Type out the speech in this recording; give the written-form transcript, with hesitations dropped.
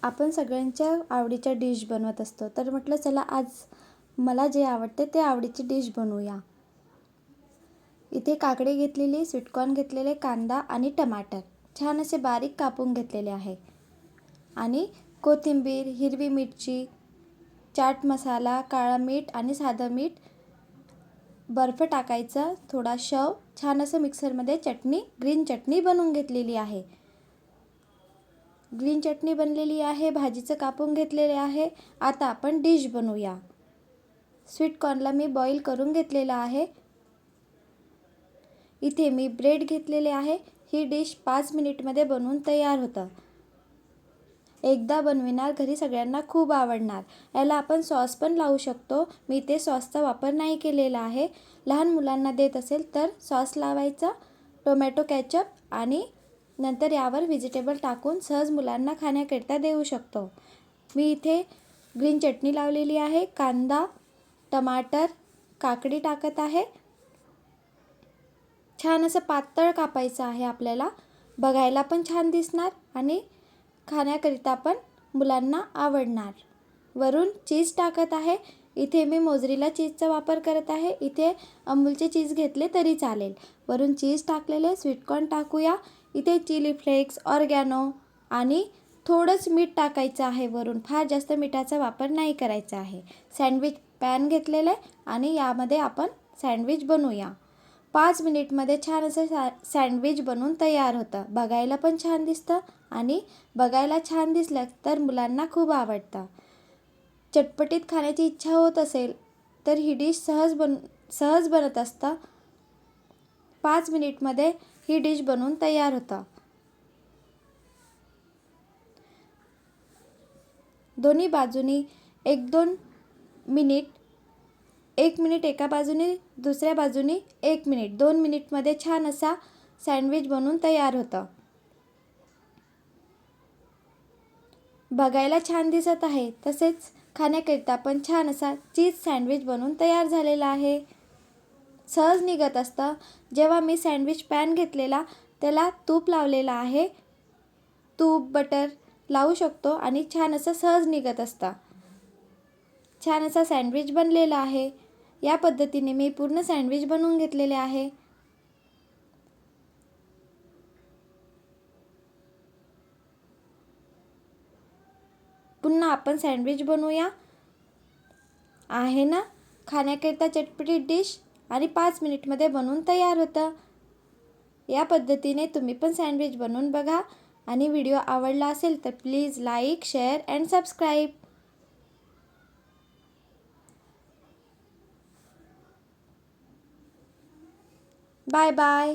आपण सगळ्यांच्या आवडीच्या डिश बनवत असतो, तर म्हटलं चला आज मला जे आवडते ते आवडीची डिश बनवूया। इथे काकडी घेतलेली, स्वीटकॉर्न घेतलेले, कांदा आणि टमाटर छान असे बारीक कापून घेतलेले आहे आणि कोथिंबीर, हिरवी मिरची, चाट मसाला, काळा मीठ आणि साधं मीठ, बर्फ टाकायचा, थोडा शेव, छान असं मिक्सरमध्ये ग्रीन चटणी बनवून घेतलेली आहे। ग्रीन चटणी बनलेली आहे, भाजीचं कापून घेतलेले आहे। आता आपण डिश बनवूया। स्वीट कॉर्नला मी बॉईल करून घेतलेला आहे। इथे मी ब्रेड घेतलेले आहे। ही डिश 5 मिनिटमध्ये बनवून तयार होतं। एकदा बनविणार, घरी सगळ्यांना खूप आवडणार। याला आपण सॉस पण लावू शकतो। मी ते सॉसचा वापर नाही केलेला आहे। लहान मुलांना देत असेल तर सॉस लावायचा, टोमॅटो केचप आणि नंतर यावर व्हेजिटेबल टाकून सहज मुलांना खाण्याकरिता देऊ शकतो। मी इथे ग्रीन चटणी लावलेली आहे, कांदा, टमाटर, काकडी टाकत आहे। छान असं पातळ कापायचं आहे आपल्याला, बघायला पण छान दिसणार आणि खाण्याकरिता पण मुलांना आवडणार। वरून चीज टाकत आहे। इथे मी मोझरेला चीजचा वापर करत आहे। इथे अमूलचे चीज घेतले तरी चालेल। वरून चीज टाकलेले, स्वीटकॉर्न टाकूया। इथे चिली फ्लेक्स, ऑरगॅनो आणि थोडंच मीठ टाकायचं आहे वरून, फार जास्त मिठाचा वापर नाही करायचा आहे। सँडविच पॅन घेतलेले आणि यामध्ये आपण सँडविच बनवूया। 5 मिनिटमध्ये छान असं सँडविच बनवून तयार होतं। बघायला पण छान दिसतं आणि बघायला छान दिसलं तर मुलांना खूप आवडतं। चटपटीत खाण्याची इच्छा होत असेल तर ही डिश सहज बनत असतं। 5 मिनिटमध्ये ही डिश बनवून तयार होतं। दोन्ही बाजूनी 1-2 मिनिट, 1 मिनिट एका बाजूने, दुसऱ्या बाजूनी 1 मिनिट, 2 मिनिटमध्ये छान असा सँडविच बनवून तयार होतं। बघायला छान दिसत आहे, तसेच खाण्याकरिता पण छान असा चीज सँडविच बनवून तयार झालेला आहे। सहज निघत असतं। जेव्हा मी सँडविच पॅन घेतलेला त्याला तूप लावलेला आहे। तूप, बटर लावू शकतो आणि छान असं सहज निघत असतं। छान असा सँडविच बनलेला आहे। या पद्धतीने मी पूर्ण सँडविच बनवून घेतलेले आहे। पुन्हा आपण सँडविच बनवूया। आहे ना खाण्याकरिता चटपटीत डिश आणि 5 मिनिटमध्ये बनवून तयार होतं। या पद्धतीने तुम्ही पण सँडविच बनवून बघा आणि व्हिडिओ आवडला असेल तर please like, share and subscribe. Bye bye.